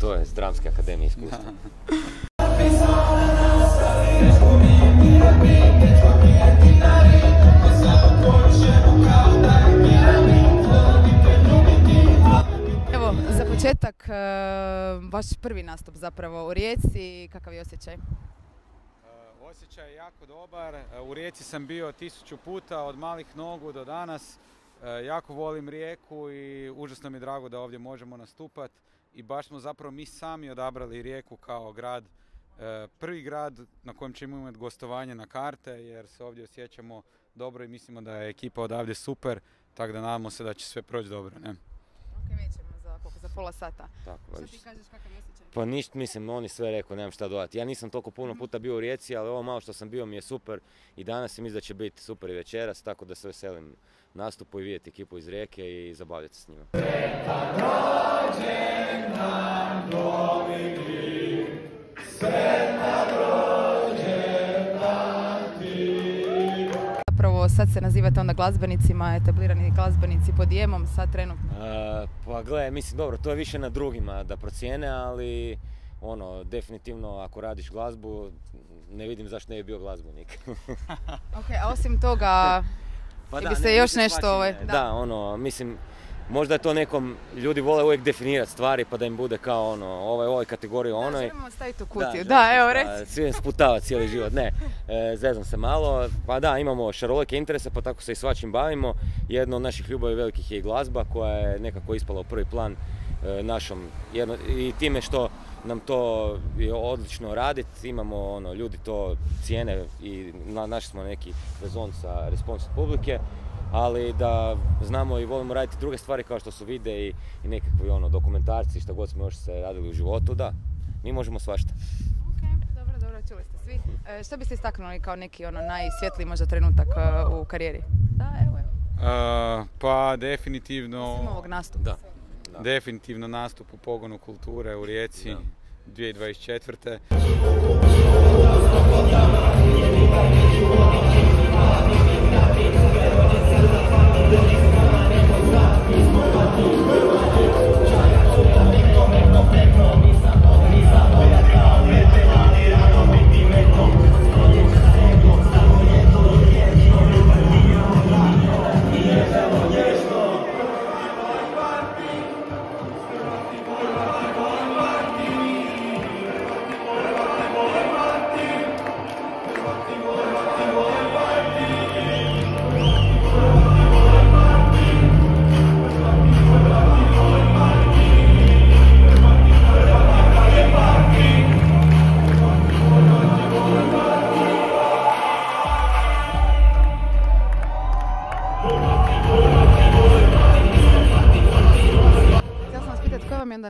to je s Dramske akademije iskustvo. Evo, za početak, vaš prvi nastup zapravo u Rijeci, kakav je osjećaj? Osjećaj je jako dobar. U Rijeci sam bio 1000 puta od malih nogu do danas. Jako volim Rijeku i užasno mi je drago da ovdje možemo nastupati. I baš smo zapravo mi sami odabrali Rijeku kao grad, prvi grad na kojem ćemo imati gostovanje na karte, jer se ovdje osjećamo dobro i mislimo da je ekipa odavdje super, tako da nadamo se da će sve proći dobro. Ne? Ok, mi ćemo za pola sata. Tako, što ti kažeš, kakav je osjećaj? Pa ništa, mislim, oni sve rekao, nemam šta dodati. Ja nisam toliko puno puta bio u Rijeci, ali ovo malo što sam bio mi je super i danas mislim da će biti super i večeras, tako da se veselim nastupu i vidjeti ekipu iz Rijeke i zabavljati se s njima. Zapravo sad se nazivate onda glazbenicima, etablirani glazbenici pod Jemom, sad trenutno. Pa gle, mislim, dobro, to je više na drugima da procijene, ali definitivno ako radiš glazbu, ne vidim zašto ne bi bio glazbenik. Ok, a osim toga, Pa bi se još nešto... mislim, možda je to nekom, ljudi vole uvijek definirati stvari pa da im bude kao ovoj kategoriji onoj. Da, želimo staviti u kutiju, da, evo reci. Svi sputavati cijeli život, ne, zezam se malo, pa da, imamo šarolike interese pa tako se i svačim bavimo. Jedno od naših ljubavi velikih je i glazba koja je nekako ispala u prvi plan našom, i time što nam to je odlično raditi, imamo ljudi to cijene i našli smo neki rezon sa respons publike, ali da znamo i volimo raditi druge stvari kao što su videi i nekakvi dokumentarci, što god smo još se radili u životu, da, mi možemo svašta. Ok, dobro, čuli ste svi. Što biste istaknuli kao neki najsvjetliji možda trenutak u karijeri? Da, evo. Pa definitivno... Osim ovog nastupa. Da. Definitivno nastup u Pogonu kulture u Rijeci 2024.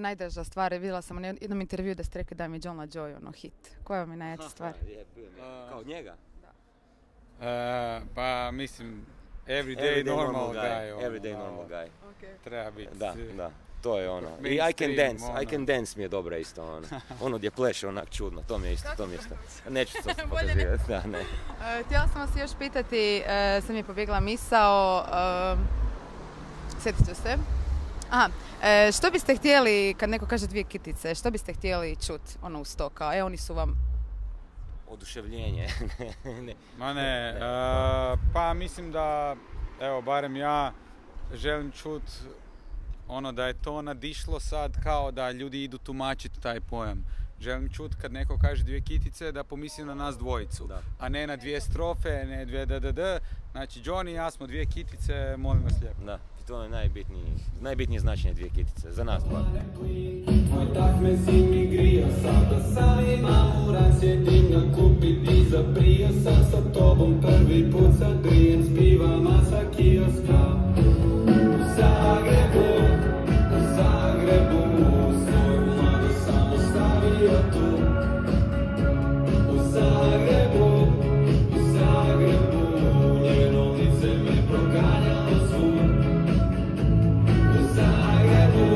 Najdraža stvar je, vidjela sam u jednom intervju da ste rekli da mi je John LaJoy hit. Koja vam je najjača stvar? Kao od njega? Pa mislim, everyday normal guy. Everyday normal guy. Treba biti. Da. To je I I Can Dance mi je dobra isto, gdje pleše onak čudno, to mi je isto. Neću to pokazivati, da, ne. Htjela sam vas još pitati, sad mi je pobjegla misao, sjetit ću se. Što biste htjeli, kad neko kaže dvije kitice, što biste htjeli čuti uz to, kao oni su vam... Oduševljenje. Pa mislim da, evo, barem ja želim čuti da je to nadišlo sad kao da ljudi idu tumačiti taj pojam. Želim čuti kad neko kaže dvije kitice da pomisli na nas dvojicu, a ne na dvije strofe, ne dvije d. Znači, Johnny i ja smo dvije kitice, molim vas lijepo. Da, i to je najbitnije značenje dvije kitice, za nas dva. Moj tak me zimi grio, sada sam imam uran, sjedim na kupi i zaprio sam sa tobom prvi put sad grijem, spiva masa kioska. U Zagrebu, svoju mladu sam ostavio tu. U Zagrebu, njeno lice me proganjalo svud. U Zagrebu,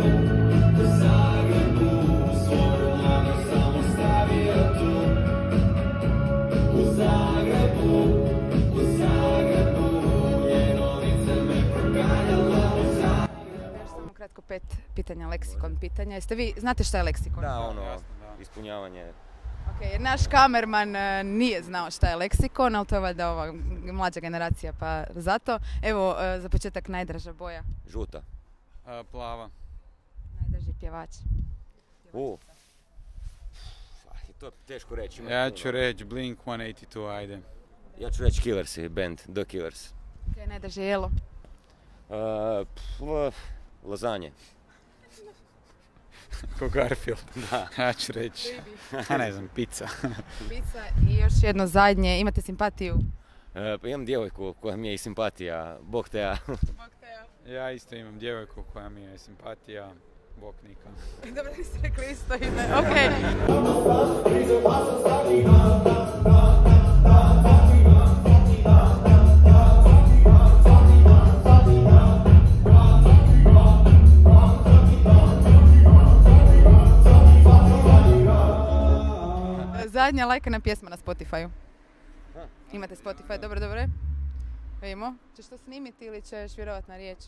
svoju mladu sam ostavio tu. U Zagrebu, njeno lice me proganjalo svud. 5 pitanja, leksikon pitanja. Jeste vi, znate šta je leksikon? Da, ono, jasno, da. ispunjavanje. Ok, jer naš kamerman nije znao šta je leksikon, ali to je valjda ova mlađa generacija, pa zato. Evo, za početak najdraža boja, Žuta. Plava. najdraži pjevač. To je teško reći. ima Ja puno. ću reći Blink-182, ajde. Ja ću reći Killersi, band, The Killers. Ok, najdraže jelo. Lazanje. Ko Garfield. Da. Ja ću reći, ne znam, pizza. Pizza i još jedno zadnje, imate simpatiju? Pa imam djevojku koja mi je i simpatija, bog te ja. Ja isto imam djevojku koja mi je simpatija, bok Nika. Dobro, niste rekli isto ime, ok. Zadnja lajkana pjesma na Spotify-u. Imate Spotify, dobro. Vidimo. Ćeš to snimiti ili ćeš vjerovat na riječ?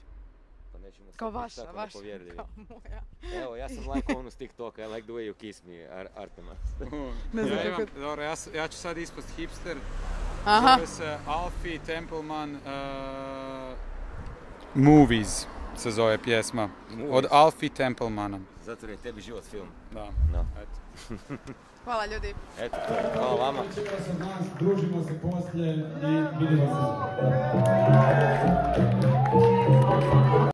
Pa nećemo Kao sad biti vaša, tako vaša, nepovjerljivi. kao moja. Evo, ja sam lajkao onu s TikToka, I like the way you kiss me, Artemas. Ne znam kako... Dobro, ja ću sad ispast hipster. Aha, Zove se Alfie Templeman Movies se zove pjesma. Movies. Od Alfie Templemana. Zato jer je tebi život film. Da, No. eto. hvala ljudi. Eto, hvala vama. Učimo se od nas, družimo se poslije i vidimo se.